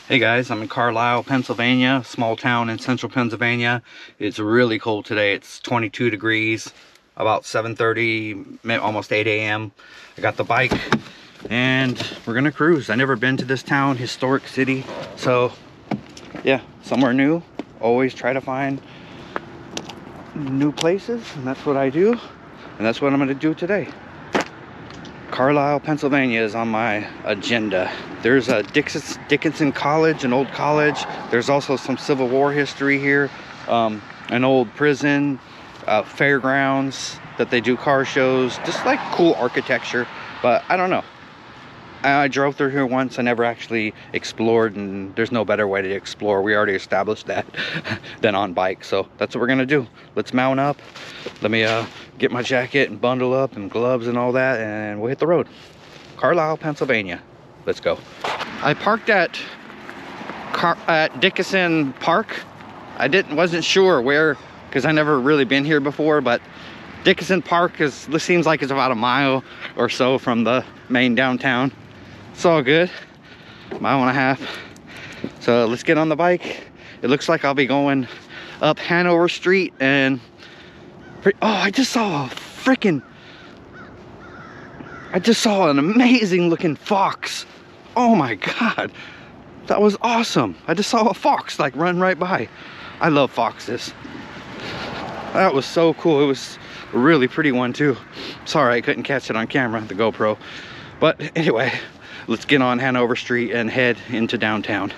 Hey guys, I'm in Carlisle, Pennsylvania, small town in Central Pennsylvania. It's really cold today. It's 22 degrees, about 7:30, almost 8 a.m. I got the bike and we're gonna cruise. I never been to this town, historic city. So yeah, somewhere new. Always try to find new places, and that's what I do. And that's what I'm gonna do today. Carlisle, Pennsylvania is on my agenda. There's a Dickinson College, an old college. There's also some Civil War history here. An old prison, fairgrounds that they do car shows. Just like cool architecture, but I don't know. I drove through here once. I never actually explored, and there's no better way to explore. We already established that than on bike. So that's what we're gonna do. Let's mount up. Let me get my jacket and bundle up and gloves and all that, and we'll hit the road. Carlisle, Pennsylvania. Let's go. I parked at Dickinson Park. Wasn't sure where, because I never really been here before, but Dickinson Park seems like it's about a mile or so from the main downtown. It's all good. Mile and a half. So let's get on the bike. It looks like I'll be going up Hanover Street and I just saw an amazing looking fox. Oh my god, that was awesome. I just saw a fox like run right by. I love foxes. That was so cool. It was a really pretty one too. Sorry I couldn't catch it on camera, the GoPro. But anyway, let's get on Hanover Street and head into downtown.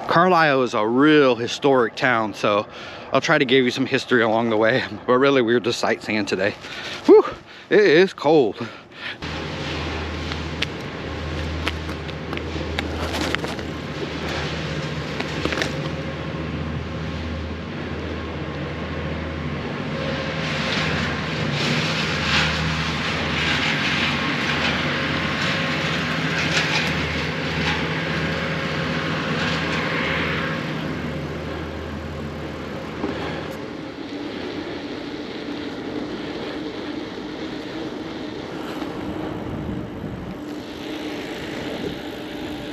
Carlisle is a real historic town, so I'll try to give you some history along the way, but really we're just sightseeing today. Whew, it is cold.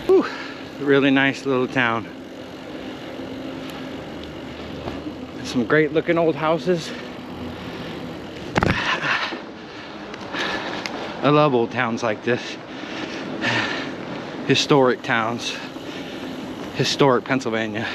Whew, really nice little town. Some great looking old houses. I love old towns like this. Historic towns. Historic Pennsylvania.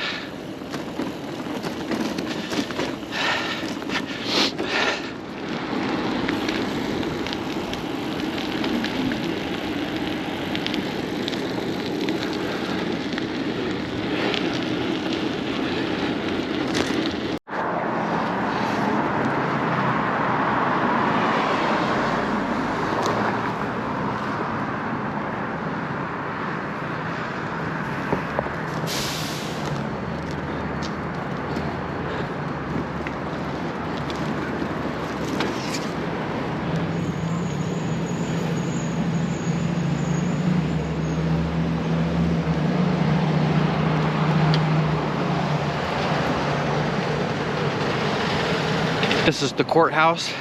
This is the courthouse.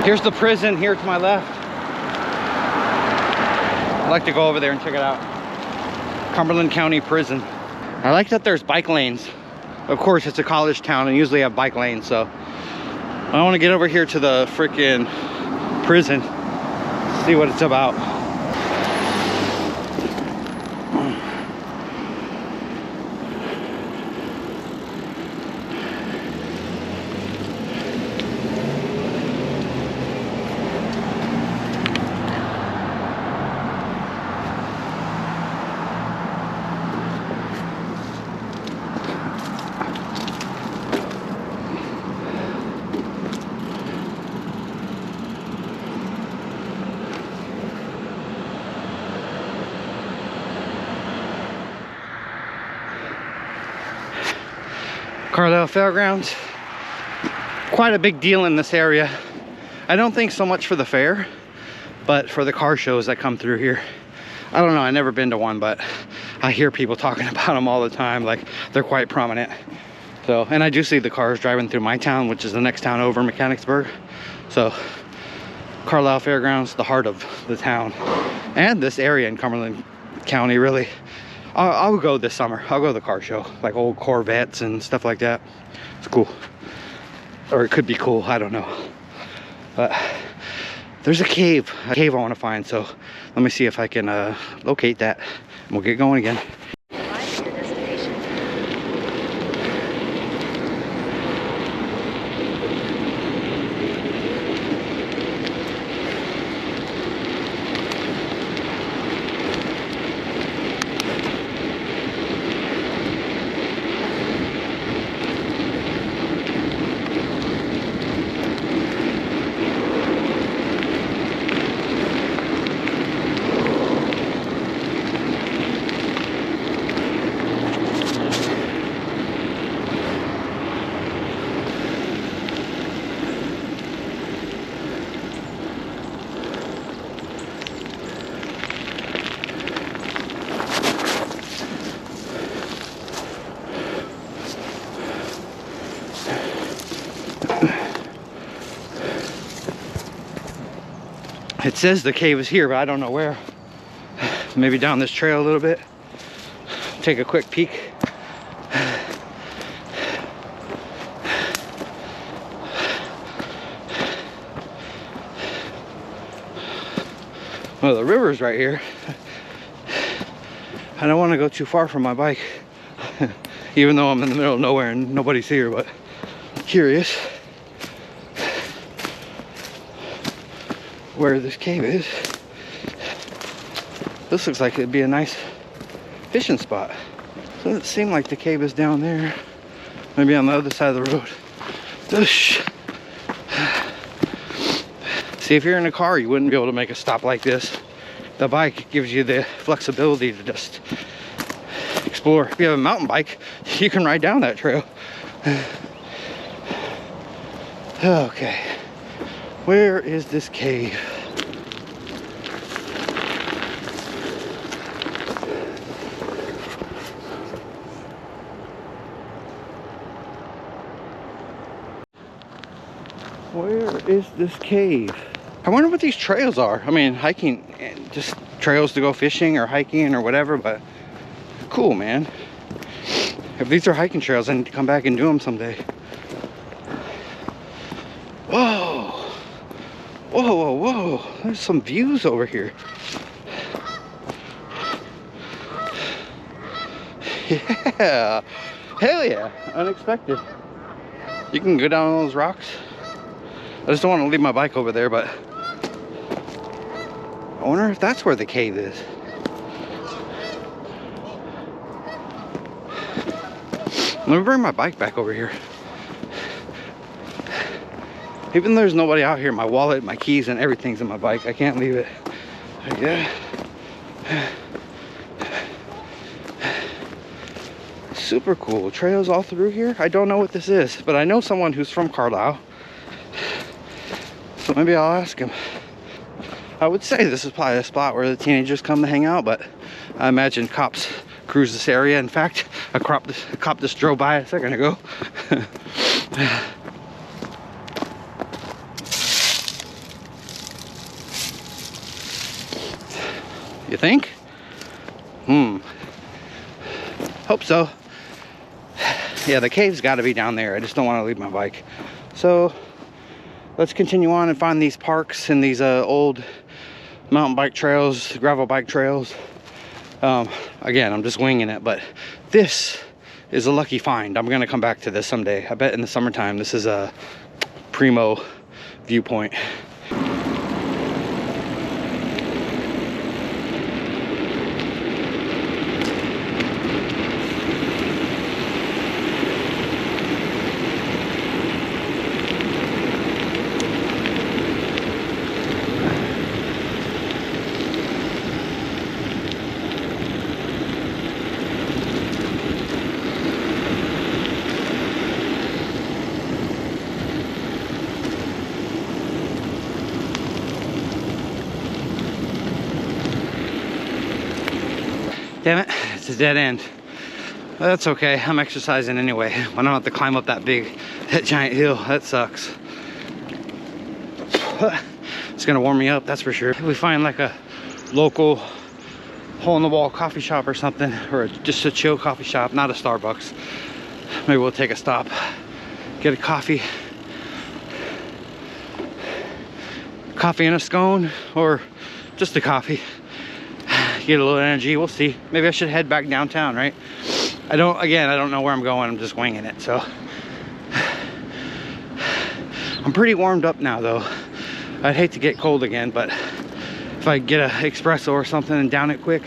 Here's the prison here to my left. I'd like to go over there and check it out. Cumberland County Prison. I like that there's bike lanes. Of course, it's a college town and usually have bike lanes, so I want to get over here to the freaking prison, see what it's about. Carlisle Fairgrounds. Quite a big deal in this area. I don't think so much for the fair, but for the car shows that come through here. I don't know, I've never been to one, but I hear people talking about them all the time, like they're quite prominent. So, and I do see the cars driving through my town, which is the next town over, Mechanicsburg. So, Carlisle Fairgrounds, the heart of the town. And this area in Cumberland County, really. I'll go this summer. I'll go to the car show, like old Corvettes and stuff like that. It's cool. Or it could be cool, I don't know. But there's a cave I want to find, so let me see if I can locate that, and we'll get going again. It says the cave is here, but I don't know where. Maybe down this trail a little bit. Take a quick peek. Well, the river's right here. I don't want to go too far from my bike, even though I'm in the middle of nowhere and nobody's here, but I'm curious where this cave is. This looks like it'd be a nice fishing spot. Doesn't seem like the cave is down there. Maybe on the other side of the road. Oosh. See, if you're in a car, you wouldn't be able to make a stop like this. The bike gives you the flexibility to just explore. If you have a mountain bike, you can ride down that trail. Okay. Where is this cave? Where is this cave? I wonder what these trails are. I mean, hiking, just trails to go fishing or hiking or whatever, but cool, man. If these are hiking trails, I need to come back and do them someday. Whoa. Whoa, whoa, whoa. There's some views over here. Yeah. Hell yeah. Unexpected. You can go down those rocks. I just don't want to leave my bike over there, but I wonder if that's where the cave is. Let me bring my bike back over here. Even though there's nobody out here, my wallet, my keys, and everything's in my bike. I can't leave it. Yeah. Super cool. Trails all through here. I don't know what this is, but I know someone who's from Carlisle. So maybe I'll ask him. I would say this is probably a spot where the teenagers come to hang out, but I imagine cops cruise this area. In fact, a cop just drove by a second ago. You think? Hope so. Yeah, the cave's got to be down there. I just don't want to leave my bike. So let's continue on and find these parks and these old mountain bike trails, gravel bike trails. Again, I'm just winging it, but this is a lucky find. I'm gonna come back to this someday. I bet in the summertime this is a primo viewpoint. Damn it, it's a dead end. That's okay, I'm exercising anyway. I don't have to climb up that giant hill. That sucks. It's gonna warm me up, that's for sure. If we find like a local hole-in-the-wall coffee shop or something, or just a chill coffee shop, not a Starbucks, maybe we'll take a stop, get a coffee and a scone, or just a coffee, get a little energy. We'll see. Maybe I should head back downtown, right? I don't know where I'm going. I'm just winging it. So I'm pretty warmed up now though. I'd hate to get cold again, but if I get an espresso or something and down it quick.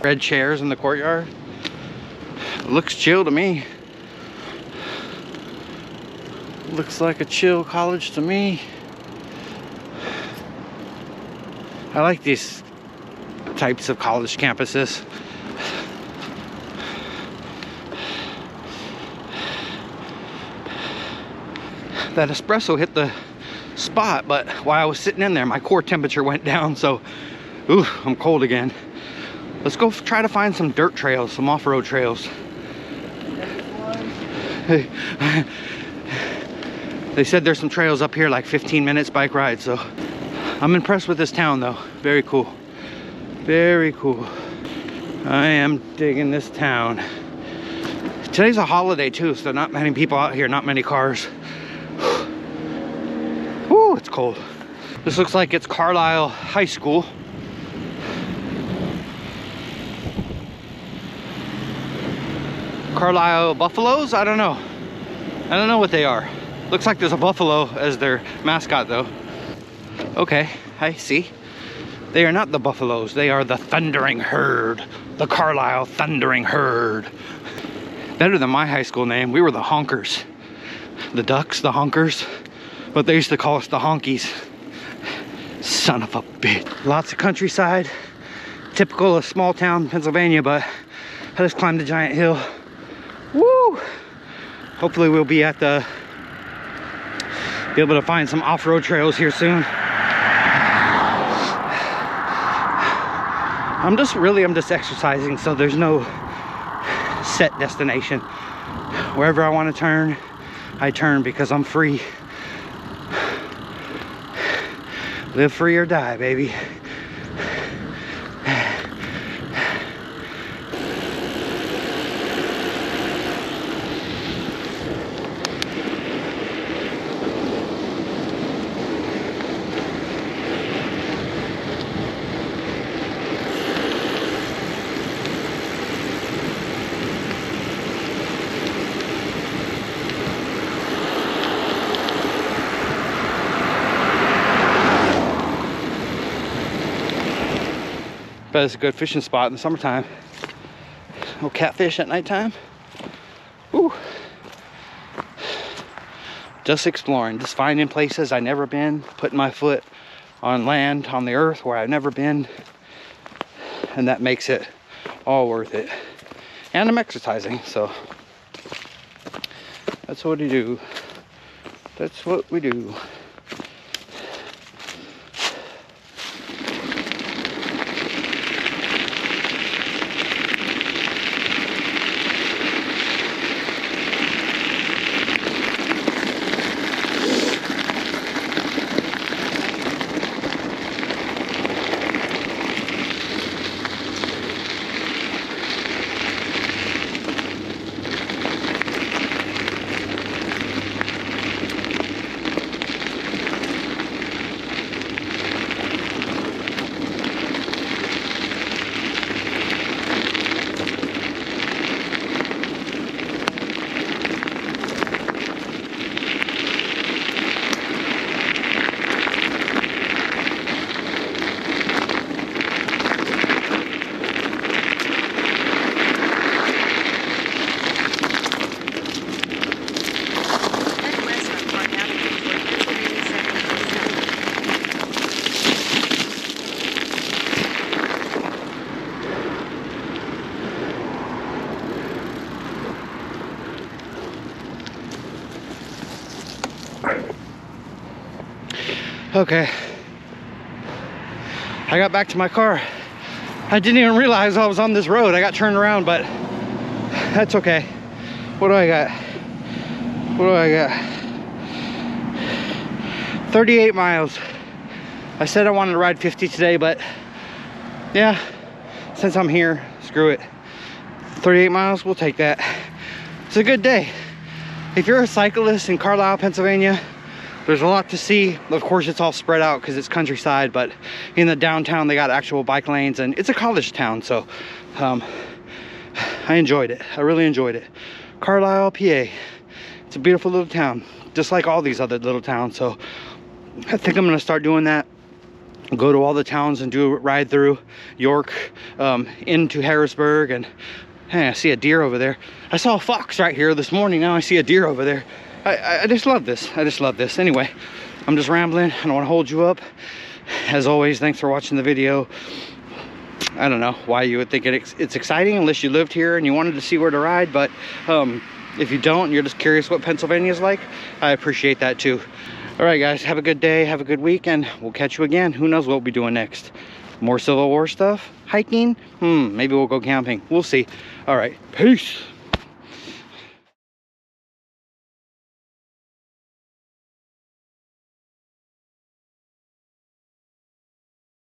Red chairs in the courtyard. It looks chill to me. Looks like a chill college to me. I like these types of college campuses. That espresso hit the spot, but while I was sitting in there, my core temperature went down, so ooh, I'm cold again. Let's go try to find some dirt trails, some off-road trails. They said there's some trails up here, like 15 minutes bike ride, so I'm impressed with this town though. Very cool. Very cool. I am digging this town. Today's a holiday too, so not many people out here, not many cars. Woo, it's cold. This looks like it's Carlisle High School. Carlisle Buffaloes? I don't know. I don't know what they are. Looks like there's a buffalo as their mascot though. Okay, I see. They are not the Buffaloes. They are the Thundering Herd. The Carlisle Thundering Herd. Better than my high school name. We were the Honkers. The Ducks, the Honkers. But they used to call us the Honkies. Son of a bitch. Lots of countryside. Typical of small town Pennsylvania, but I just climbed the giant hill. Woo! Hopefully we'll be able to find some off-road trails here soon. I'm just exercising, so there's no set destination. Wherever I want to turn, I turn because I'm free. Live free or die, baby. But it's a good fishing spot in the summertime. No catfish at nighttime. Woo. just exploring, just finding places I've never been, putting my foot on land, on the earth where I've never been, and that makes it all worth it. And I'm exercising, so that's what we do. That's what we do. Okay, I got back to my car. I didn't even realize I was on this road. I got turned around, but that's okay. What do I got? What do I got? 38 miles. I said I wanted to ride 50 today, but yeah, since I'm here, screw it. 38 miles, we'll take that. It's a good day. If you're a cyclist in Carlisle, Pennsylvania, there's a lot to see. Of course, it's all spread out because it's countryside, but in the downtown, they got actual bike lanes, and it's a college town, so I enjoyed it. I really enjoyed it. Carlisle, PA. It's a beautiful little town, just like all these other little towns, so I think I'm gonna start doing that. Go to all the towns and do a ride through York, into Harrisburg, and hey, I see a deer over there. I saw a fox right here this morning. Now I see a deer over there. I just love this. I just love this. Anyway, I'm just rambling. I don't want to hold you up. As always, thanks for watching the video. I don't know why you would think it's exciting unless you lived here and you wanted to see where to ride, but if you don't, you're just curious what Pennsylvania is like, I appreciate that too. All right, guys, have a good day, have a good week, and we'll catch you again. Who knows what we'll be doing next? More Civil War stuff? Hiking? Maybe we'll go camping. We'll see. All right, peace.